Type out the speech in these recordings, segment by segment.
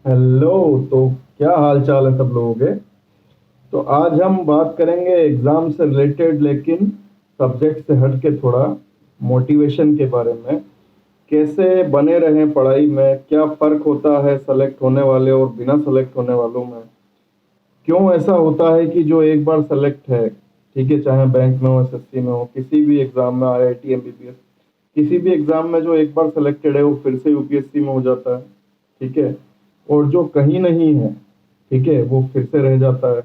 Hello. तो क्या हाल चाल है सब लोगों के। तो आज हम बात करेंगे एग्जाम से रिलेटेड लेकिन सब्जेक्ट से हट के थोड़ा मोटिवेशन के बारे में। कैसे बने रहें पढ़ाई में, क्या फ़र्क होता है सेलेक्ट होने वाले और बिना सेलेक्ट होने वालों में। क्यों ऐसा होता है कि जो एक बार सेलेक्ट है, ठीक है, चाहे बैंक में हो, एसएससी में हो, किसी भी एग्जाम में, आईआईटी एमबीबीएस, किसी भी एग्जाम में जो एक बार सेलेक्टेड है वो फिर से यूपीएससी में हो जाता है। ठीक है। और जो कहीं नहीं है, ठीक है, वो फिर से रह जाता है।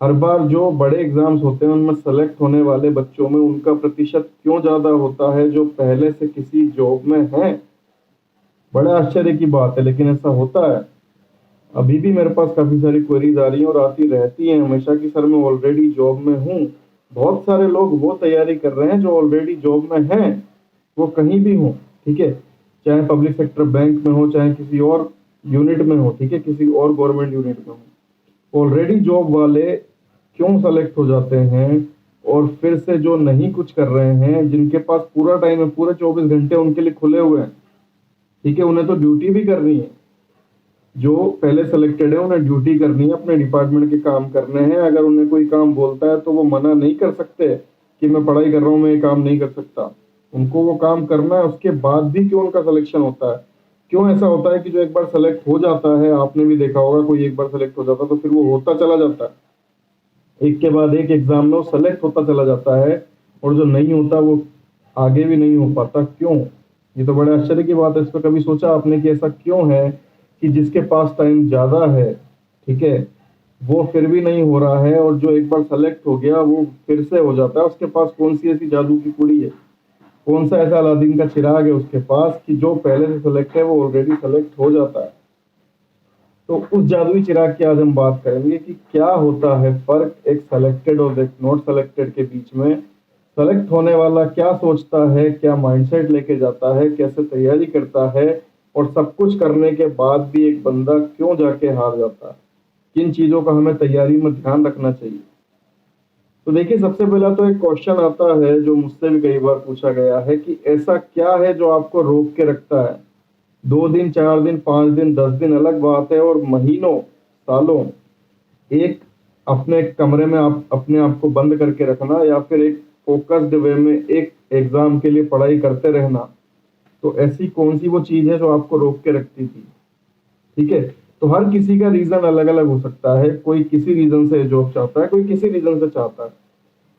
हर बार जो बड़े एग्जाम्स होते हैं उनमें सेलेक्ट होने वाले बच्चों में उनका प्रतिशत क्यों ज्यादा होता है जो पहले से किसी जॉब में है। बड़ा आश्चर्य की बात है लेकिन ऐसा होता है। अभी भी मेरे पास काफी सारी क्वेरीज आ रही हैं और आती रहती हैं हमेशा कि सर मैं ऑलरेडी जॉब में हूँ। बहुत सारे लोग वो तैयारी कर रहे हैं जो ऑलरेडी जॉब में हैं, वो कहीं भी हों। ठीक है, चाहे पब्लिक सेक्टर बैंक में हो, चाहे किसी और यूनिट में हो, ठीक है, किसी और गवर्नमेंट यूनिट में हो। ऑलरेडी जॉब वाले क्यों सेलेक्ट हो जाते हैं और फिर से जो नहीं कुछ कर रहे हैं, जिनके पास पूरा टाइम है, पूरे 24 घंटे उनके लिए खुले हुए हैं, ठीक है, उन्हें तो ड्यूटी भी करनी है। जो पहले सेलेक्टेड है उन्हें ड्यूटी करनी है, अपने डिपार्टमेंट के काम करने हैं। अगर उन्हें कोई काम बोलता है तो वो मना नहीं कर सकते कि मैं पढ़ाई कर रहा हूँ, मैं ये काम नहीं कर सकता। उनको वो काम करना है। उसके बाद भी क्यों उनका सिलेक्शन होता है। क्यों ऐसा होता है कि जो एक बार सेलेक्ट हो जाता है, आपने भी देखा होगा, कोई एक बार सेलेक्ट हो जाता है तो फिर वो होता चला जाता है, एक के बाद एक एग्जाम में वो सेलेक्ट होता चला जाता है। और जो नहीं होता वो आगे भी नहीं हो पाता। क्यों? ये तो बड़े आश्चर्य की बात है। इस पर कभी सोचा आपने कि ऐसा क्यों है कि जिसके पास टाइम ज्यादा है, ठीक है, वो फिर भी नहीं हो रहा है, और जो एक बार सेलेक्ट हो गया वो फिर से हो जाता है। उसके पास कौन सी ऐसी जादू की कुड़ी है, कौन सा ऐसा अलादीन का चिराग है उसके पास कि जो पहले से सेलेक्ट है वो ऑलरेडी सेलेक्ट हो जाता है। तो उस जादुई चिराग की आज हम बात करेंगे कि क्या होता है फर्क एक सेलेक्टेड और एक नॉट सेलेक्टेड के बीच में। सेलेक्ट होने वाला क्या सोचता है, क्या माइंडसेट लेके जाता है, कैसे तैयारी करता है, और सब कुछ करने के बाद भी एक बंदा क्यों जाके हार जाता है। किन चीजों का हमें तैयारी में ध्यान रखना चाहिए। तो देखिए, सबसे पहला तो एक क्वेश्चन आता है जो मुझसे भी कई बार पूछा गया है कि ऐसा क्या है जो आपको रोक के रखता है। 2 दिन, 4 दिन, 5 दिन, 10 दिन अलग बात है, और महीनों, सालों एक अपने कमरे में आप अपने आप को बंद करके रखना, या फिर एक फोकस्ड वे में एक एग्जाम के लिए पढ़ाई करते रहना। तो ऐसी कौन सी वो चीज है जो आपको रोक के रखती थी। ठीक है। तो हर किसी का रीजन अलग अलग हो सकता है। कोई किसी रीजन से जॉब चाहता है, कोई किसी रीजन से चाहता है।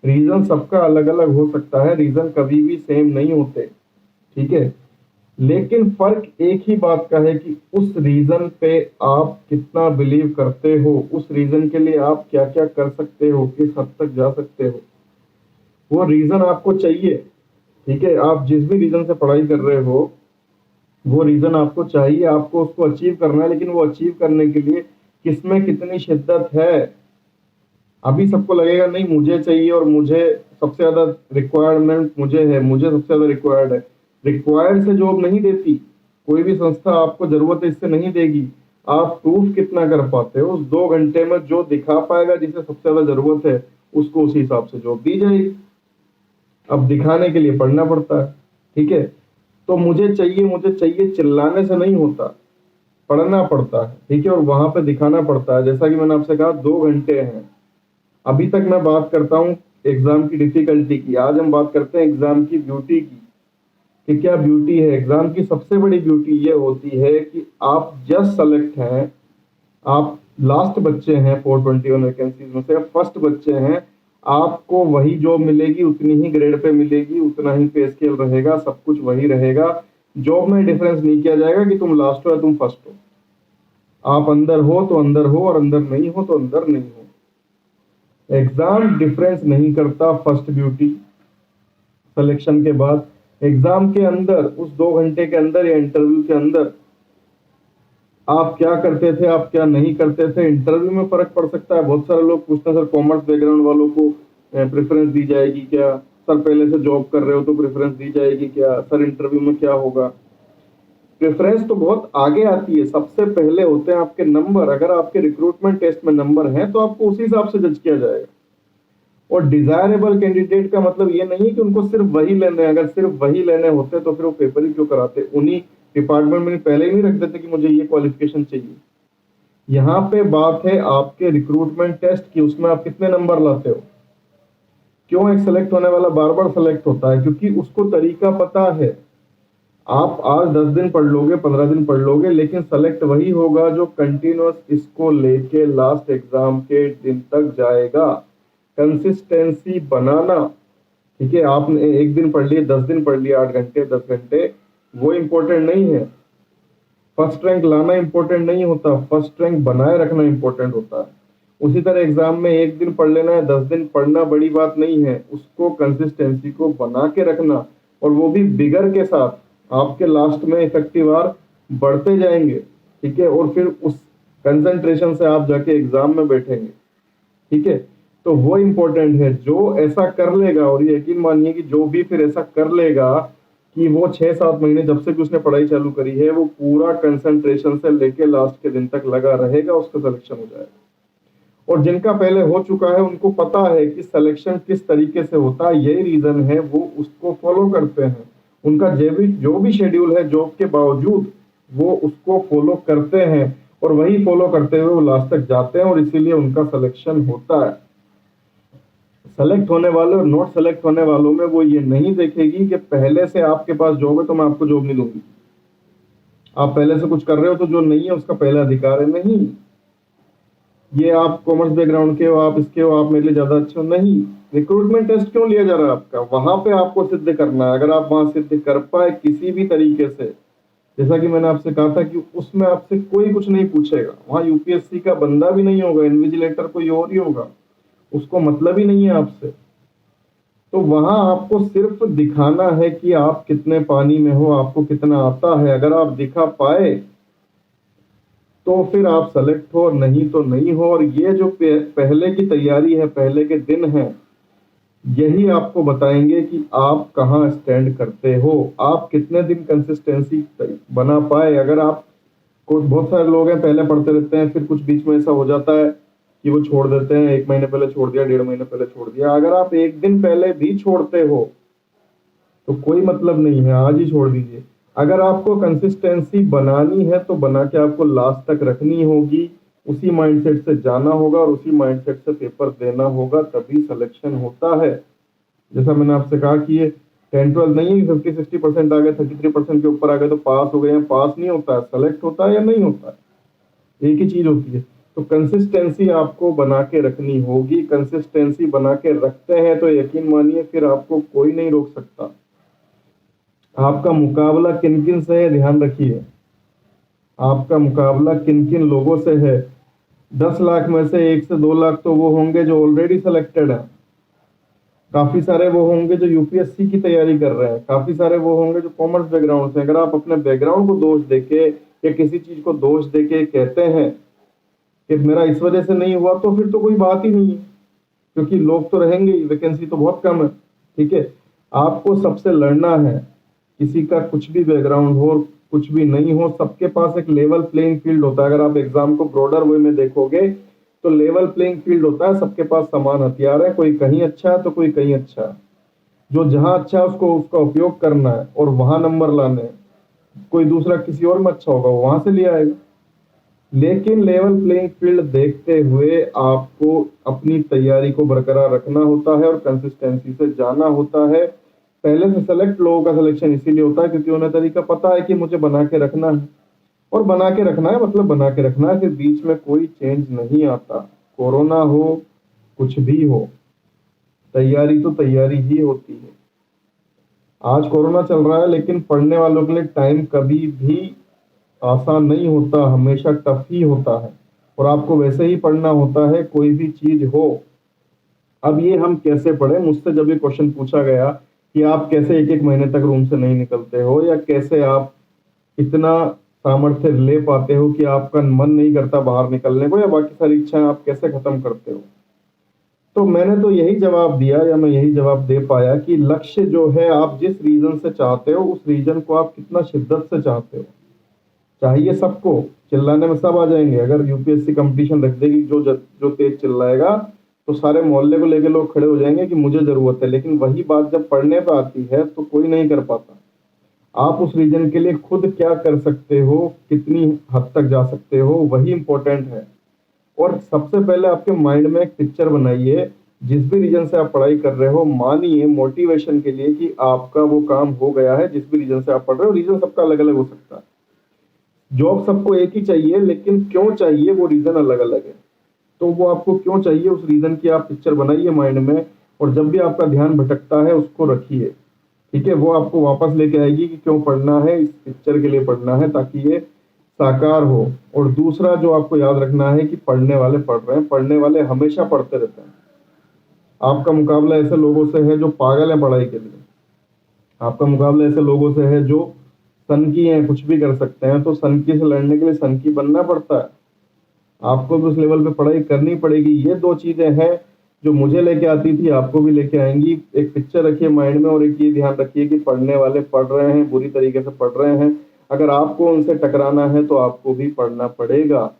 रीजन सबका अलग अलग हो सकता है, रीजन कभी भी सेम नहीं होते। ठीक है। लेकिन फर्क एक ही बात का है कि उस रीजन पे आप कितना बिलीव करते हो, उस रीजन के लिए आप क्या क्या कर सकते हो, किस हद तक जा सकते हो। वो रीजन आपको चाहिए। ठीक है, आप जिस भी रीजन से पढ़ाई कर रहे हो वो रीजन आपको चाहिए, आपको उसको अचीव करना है। लेकिन वो अचीव करने के लिए किसमें कितनी शिद्दत है। अभी सबको लगेगा नहीं मुझे चाहिए, और मुझे सबसे ज्यादा रिक्वायरमेंट मुझे है, मुझे सबसे ज्यादा रिक्वायर्ड है। रिक्वायर्ड से जॉब नहीं देती कोई भी संस्था, आपको जरूरत है इससे नहीं देगी। आप प्रूफ कितना कर पाते हो, उस 2 घंटे में जो दिखा पाएगा जिसे सबसे ज्यादा जरूरत है उसको उसी हिसाब से जॉब दी जाएगी। अब दिखाने के लिए पढ़ना पड़ता है। ठीक है। तो मुझे चाहिए चिल्लाने से नहीं होता, पढ़ना पड़ता है। ठीक है, और वहां पे दिखाना पड़ता है। जैसा कि मैंने आपसे कहा, 2 घंटे हैं। अभी तक मैं बात करता हूँ एग्जाम की डिफिकल्टी की, आज हम बात करते हैं एग्जाम की ब्यूटी की। कि क्या ब्यूटी है एग्जाम की। सबसे बड़ी ब्यूटी ये होती है कि आप जस्ट सेलेक्ट हैं, आप लास्ट बच्चे हैं 421 वैकेंसीज में से, फर्स्ट बच्चे हैं। आपको वही जॉब मिलेगी, उतनी ही ग्रेड पे मिलेगी, उतना ही पे स्केल रहेगा, सब कुछ वही रहेगा। जॉब में डिफरेंस नहीं किया जाएगा कि तुम लास्ट हो या तुम फर्स्ट हो। आप अंदर हो तो अंदर हो, और अंदर नहीं हो तो अंदर नहीं हो। एग्जाम डिफरेंस नहीं करता फर्स्ट ब्यूटी सिलेक्शन के बाद। एग्जाम के अंदर, उस 2 घंटे के अंदर या इंटरव्यू के अंदर आप क्या करते थे, आप क्या नहीं करते थे, इंटरव्यू में फर्क पड़ सकता है। बहुत सारे लोग पूछते हैं सर कॉमर्स बैकग्राउंड वालों को प्रेफरेंस दी जाएगी क्या, सर पहले से जॉब कर रहे हो तो प्रेफरेंस दी जाएगी क्या, सर इंटरव्यू में क्या होगा। प्रेफरेंस तो बहुत आगे आती है, सबसे पहले होते हैं आपके नंबर। अगर आपके रिक्रूटमेंट टेस्ट में नंबर हैं तो आपको उसी हिसाब से जज किया जाएगा। और डिजायरेबल कैंडिडेट का मतलब ये नहीं है कि उनको सिर्फ वही लेने हैं। अगर सिर्फ वही लेने होते तो फिर वो पेपर ही क्यों कराते, उन्हीं डिपार्टमेंट में पहले ही नहीं रख देते कि मुझे ये क्वालिफिकेशन चाहिए। यहाँ पे बात है आपके रिक्रूटमेंट टेस्ट की, उसमें आप कितने नंबर लाते हो। क्यों एक सेलेक्ट होने वाला बार बार सेलेक्ट होता है, क्योंकि उसको तरीका पता है। आप आज 10 दिन पढ़ लोगे, 15 दिन पढ़ लोगे, लेकिन सेलेक्ट वही होगा जो कंटिन्यूअस इसको लेके लास्ट एग्जाम के दिन तक जाएगा। कंसिस्टेंसी बनाना, ठीक है। आपने एक दिन पढ़ लिए, 10 दिन पढ़ लिए, 8 घंटे 10 घंटे, वो इंपॉर्टेंट नहीं है। फर्स्ट रैंक लाना इंपॉर्टेंट नहीं होता, फर्स्ट रैंक बनाए रखना इंपॉर्टेंट होता है। उसी तरह एग्जाम में एक दिन पढ़ लेना है, 10 दिन पढ़ना बड़ी बात नहीं है, उसको कंसिस्टेंसी को बना के रखना, और वो भी बिगर के साथ। आपके लास्ट में इफेक्टिव आवर बढ़ते जाएंगे, ठीक है, और फिर उस कंसंट्रेशन से आप जाके एग्जाम में बैठेंगे, ठीक है। तो वो इंपॉर्टेंट है। जो ऐसा कर लेगा, और ये यकीन मानिए कि जो भी फिर ऐसा कर लेगा कि वो 6-7 महीने जब से भी उसने पढ़ाई चालू करी है, वो पूरा कंसंट्रेशन से लेके लास्ट के दिन तक लगा रहेगा, उसका सिलेक्शन हो जाएगा। और जिनका पहले हो चुका है उनको पता है कि सिलेक्शन किस तरीके से होता है, यही रीजन है वो उसको फॉलो करते हैं। उनका जो भी शेड्यूल है जॉब के बावजूद वो उसको फॉलो करते हैं, और वही फॉलो करते हुए वो लास्ट तक जाते हैं, और इसीलिए उनका सिलेक्शन होता है। सेलेक्ट होने वाले और नॉट सेलेक्ट होने वालों में वो ये नहीं देखेगी कि पहले से आपके पास जॉब है तो मैं आपको जॉब नहीं दूंगी, आप पहले से कुछ कर रहे हो तो जो नहीं है उसका पहला अधिकार है। नहीं, ये आप कॉमर्स बैकग्राउंड के हो, आप इसके हो, आप मेरे लिए ज्यादा अच्छे हो, नहीं। रिक्रूटमेंट टेस्ट क्यों लिया जा रहा है आपका, वहां पे आपको सिद्ध करना है। अगर आप वहां सिद्ध कर पाए किसी भी तरीके से, जैसा कि मैंने आपसे कहा था कि उसमें आपसे कोई कुछ नहीं पूछेगा, वहां यूपीएससी का बंदा भी नहीं होगा, इन्विजिलेटर कोई और ही होगा, उसको मतलब ही नहीं है आपसे। तो वहां आपको सिर्फ दिखाना है कि आप कितने पानी में हो, आपको कितना आता है। अगर आप दिखा पाए तो फिर आप सेलेक्ट हो, नहीं तो नहीं हो। और ये जो पहले की तैयारी है, पहले के दिन है, यही आपको बताएंगे कि आप कहाँ स्टैंड करते हो, आप कितने दिन कंसिस्टेंसी बना पाए। अगर आप बहुत सारे लोग हैं पहले पढ़ते रहते हैं, फिर कुछ बीच में ऐसा हो जाता है कि वो छोड़ देते हैं, 1 महीने पहले छोड़ दिया, 1.5 महीने पहले छोड़ दिया। अगर आप एक दिन पहले भी छोड़ते हो तो कोई मतलब नहीं है, आज ही छोड़ दीजिए। अगर आपको कंसिस्टेंसी बनानी है तो बना के आपको लास्ट तक रखनी होगी, उसी माइंडसेट से जाना होगा और उसी माइंडसेट से पेपर देना होगा, तभी सिलेक्शन होता है। जैसा मैंने आपसे कहा कि ये 10-12 नहीं है, 50-60% आ गए, 33% के ऊपर आ गए तो पास हो गए हैं। पास नहीं होता है, सेलेक्ट होता है या नहीं होता है, एक ही चीज होती है। तो कंसिस्टेंसी आपको बना के रखनी होगी। कंसिस्टेंसी बना के रखते हैं तो यकीन मानिए फिर आपको कोई नहीं रोक सकता। आपका मुकाबला किन किन से है, ध्यान रखिए, आपका मुकाबला किन किन लोगों से है। 10 लाख में से 1 से 2 लाख तो वो होंगे जो ऑलरेडी सिलेक्टेड है, काफी सारे वो होंगे जो यूपीएससी की तैयारी कर रहे हैं, काफी सारे वो होंगे जो कॉमर्स बैकग्राउंड से। अगर आप अपने बैकग्राउंड को दोष देके या किसी चीज को दोष देके कहते हैं कि मेरा इस वजह से नहीं हुआ, तो फिर तो कोई बात ही नहीं है, क्योंकि लोग तो रहेंगे ही, वैकेंसी तो बहुत कम है, ठीक है। आपको सबसे लड़ना है, किसी का कुछ भी बैकग्राउंड हो, कुछ भी नहीं हो, सबके पास एक लेवल प्लेइंग फील्ड होता है। अगर आप एग्जाम को ब्रॉडर वे में देखोगे तो लेवल प्लेइंग फील्ड होता है, सबके पास समान हथियार है, कोई कहीं अच्छा है तो कोई कहीं अच्छा है। जो जहां अच्छा है उसको उसका उपयोग करना है और वहां नंबर लाने हैं। कोई दूसरा किसी और में अच्छा होगा, वहां से ले आएगा। लेकिन लेवल प्लेइंग फील्ड देखते हुए आपको अपनी तैयारी को बरकरार रखना होता है और कंसिस्टेंसी से जाना होता है। पहले से सेलेक्ट लोगों का सिलेक्शन इसीलिए होता है क्योंकि उन्हें तरीका पता है कि मुझे बना के रखना है, और बना के रखना है मतलब बना के रखना है, फिर बीच में कोई चेंज नहीं आता। कोरोना हो, कुछ भी हो, तैयारी तो तैयारी ही होती है। आज कोरोना चल रहा है, लेकिन पढ़ने वालों के लिए टाइम कभी भी आसान नहीं होता, हमेशा टफ ही होता है, और आपको वैसे ही पढ़ना होता है कोई भी चीज हो। अब ये हम कैसे पढ़े, मुझसे जब ये क्वेश्चन पूछा गया कि आप कैसे 1-1 महीने तक रूम से नहीं निकलते हो, या कैसे आप इतना सामर्थ्य ले पाते हो कि आपका मन नहीं करता बाहर निकलने को, या बाकी सारी इच्छाएं आप कैसे खत्म करते हो, तो मैंने तो यही जवाब दिया, या मैं यही जवाब दे पाया कि लक्ष्य जो है, आप जिस रीजन से चाहते हो उस रीजन को आप कितना शिद्दत से चाहते हो। चाहिए सबको, चिल्लाने में सब आ जाएंगे। अगर यूपीएससी कंपटीशन रख देगी, जो तेज चिल्लाएगा तो सारे मोहल्ले को लेके लोग खड़े हो जाएंगे कि मुझे जरूरत है। लेकिन वही बात जब पढ़ने पे आती है तो कोई नहीं कर पाता। आप उस रीजन के लिए खुद क्या कर सकते हो, कितनी हद तक जा सकते हो, वही इंपॉर्टेंट है। और सबसे पहले आपके माइंड में एक पिक्चर बनाइए, जिस भी रीजन से आप पढ़ाई कर रहे हो, मानिए मोटिवेशन के लिए कि आपका वो काम हो गया है जिस भी रीजन से आप पढ़ रहे हो। रीजन सबका अलग अलग हो सकता है, जॉब सबको एक ही चाहिए, लेकिन क्यों चाहिए वो रीजन अलग अलग है। तो वो आपको क्यों चाहिए, उस रीजन की आप पिक्चर बनाइए माइंड में, और जब भी आपका ध्यान भटकता है उसको रखिए, ठीक है। वो आपको वापस लेके आएगी कि क्यों पढ़ना है, इस पिक्चर के लिए पढ़ना है ताकि ये साकार हो। और दूसरा जो आपको याद रखना है कि पढ़ने वाले पढ़ रहे हैं, पढ़ने वाले हमेशा पढ़ते रहते हैं। आपका मुकाबला ऐसे लोगों से है जो पागल है पढ़ाई के लिए, आपका मुकाबला ऐसे लोगों से है जो सनकी हैं, कुछ भी कर सकते हैं। तो सनकी से लड़ने के लिए सनकी बनना पड़ता है, आपको भी उस लेवल पे पढ़ाई करनी पड़ेगी। ये दो चीजें हैं जो मुझे लेके आती थी, आपको भी लेके आएंगी। एक पिक्चर रखिए माइंड में, और एक ये ध्यान रखिए कि पढ़ने वाले पढ़ रहे हैं, बुरी तरीके से पढ़ रहे हैं। अगर आपको उनसे टकराना है तो आपको भी पढ़ना पड़ेगा।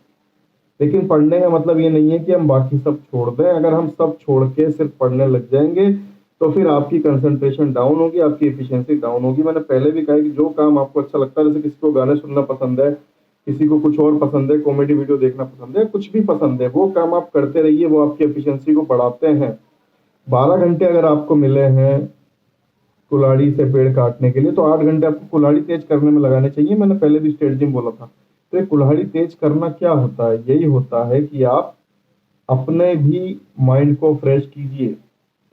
लेकिन पढ़ने का मतलब ये नहीं है कि हम बाकी सब छोड़ दें। अगर हम सब छोड़ के सिर्फ पढ़ने लग जाएंगे तो फिर आपकी कंसंट्रेशन डाउन होगी, आपकी एफिशिएंसी डाउन होगी। मैंने पहले भी कहा है कि जो काम आपको अच्छा लगता है, जैसे किसी को गाने सुनना पसंद है, किसी को कुछ और पसंद है, कॉमेडी वीडियो देखना पसंद है, कुछ भी पसंद है, वो काम आप करते रहिए, वो आपकी एफिशिएंसी को बढ़ाते हैं। 12 घंटे अगर आपको मिले हैं कुल्हाड़ी से पेड़ काटने के लिए, तो 8 घंटे आपको कुल्हाड़ी तेज करने में लगाने चाहिए। मैंने पहले भी स्ट्रेटजी में बोला था। तो ये कुल्हाड़ी तेज करना क्या होता है, यही होता है कि आप अपने भी माइंड को फ्रेश कीजिए,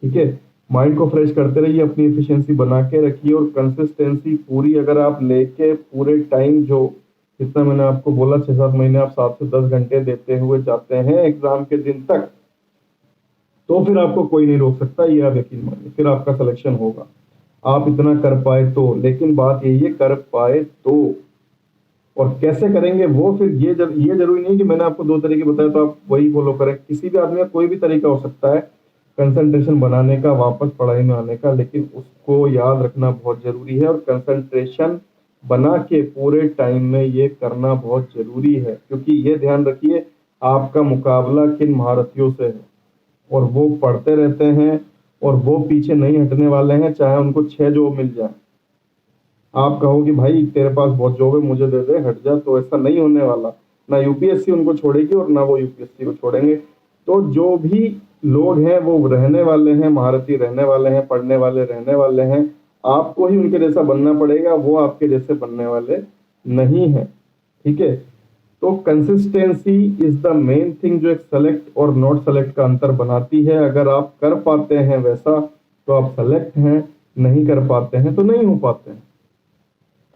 ठीक है। माइंड को फ्रेश करते रहिए, अपनी एफिशिएंसी बना के रखिए, और कंसिस्टेंसी पूरी अगर आप लेके पूरे टाइम, जो जितना मैंने आपको बोला 6-7 महीने आप 7 से 10 घंटे देते हुए जाते हैं एग्जाम के दिन तक, तो फिर आपको कोई नहीं रोक सकता, ये आप यकीन मानिए, फिर आपका सिलेक्शन होगा। आप इतना कर पाए तो। लेकिन बात यही है, कर पाए तो, और कैसे करेंगे वो फिर ये जरूरी नहीं है कि मैंने आपको 2 तरीके बताए तो आप वही फॉलो करें। किसी भी आदमी का कोई भी तरीका हो सकता है कंसंट्रेशन बनाने का, वापस पढ़ाई में आने का, लेकिन उसको याद रखना बहुत जरूरी है। और कंसंट्रेशन बना के पूरे टाइम में ये करना बहुत जरूरी है, क्योंकि ये ध्यान रखिए आपका मुकाबला किन महारथियों से है, और वो पढ़ते रहते हैं, और वो पीछे नहीं हटने वाले हैं, चाहे उनको 6 जॉब मिल जाए। आप कहो कि भाई तेरे पास बहुत जॉब है, मुझे दे दे, हट जा, तो ऐसा नहीं होने वाला। ना यूपीएससी उनको छोड़ेगी और ना वो यूपीएससी को छोड़ेंगे। तो जो भी लोग हैं वो रहने वाले हैं, महारथी रहने वाले हैं, पढ़ने वाले रहने वाले हैं। आपको ही उनके जैसा बनना पड़ेगा, वो आपके जैसे बनने वाले नहीं है, ठीक है। तो consistency is the main thing जो एक सेलेक्ट और नॉट सेलेक्ट का अंतर बनाती है। अगर आप कर पाते हैं वैसा तो आप सेलेक्ट हैं, नहीं कर पाते हैं तो नहीं हो पाते हैं।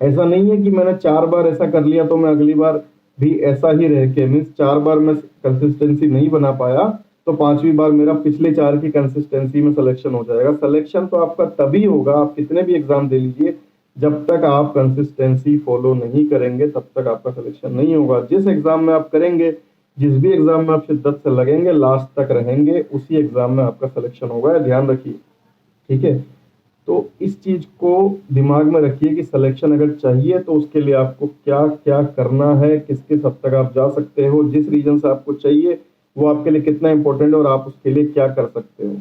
ऐसा नहीं है कि मैंने 4 बार ऐसा कर लिया तो मैं अगली बार भी ऐसा ही रह के, मीन्स 4 बार मैं कंसिस्टेंसी नहीं बना पाया तो 5वीं बार मेरा पिछले 4 की कंसिस्टेंसी में सिलेक्शन हो जाएगा। सिलेक्शन तो आपका तभी होगा, आप कितने भी एग्जाम दे लीजिए, जब तक आप कंसिस्टेंसी फॉलो नहीं करेंगे तब तक आपका सिलेक्शन नहीं होगा। जिस एग्जाम में आप करेंगे, जिस भी एग्जाम में आप शिद्दत से लगेंगे, लास्ट तक रहेंगे, उसी एग्जाम में आपका सिलेक्शन होगा, ध्यान रखिए, ठीक है। तो इस चीज को दिमाग में रखिए कि सिलेक्शन अगर चाहिए तो उसके लिए आपको क्या क्या करना है, किस किस हद तक आप जा सकते हो, जिस रीजन से आपको चाहिए वो आपके लिए कितना इंपॉर्टेंट है और आप उसके लिए क्या कर सकते हो।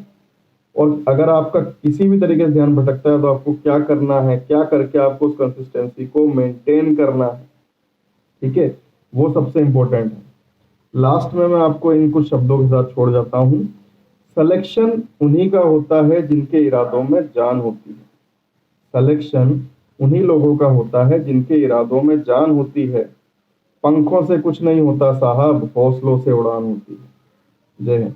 और अगर आपका किसी भी तरीके से ध्यान भटकता है तो आपको क्या करना है, क्या करके आपको उस कंसिस्टेंसी को मेंटेन करना है, ठीक है, वो सबसे इंपॉर्टेंट है। लास्ट में मैं आपको इन कुछ शब्दों के साथ छोड़ जाता हूं। सिलेक्शन उन्हीं का होता है जिनके इरादों में जान होती है। सिलेक्शन उन्हीं लोगों का होता है जिनके इरादों में जान होती है। पंखों से कुछ नहीं होता साहब, हौसलों से उड़ान होती है। जय हिंद।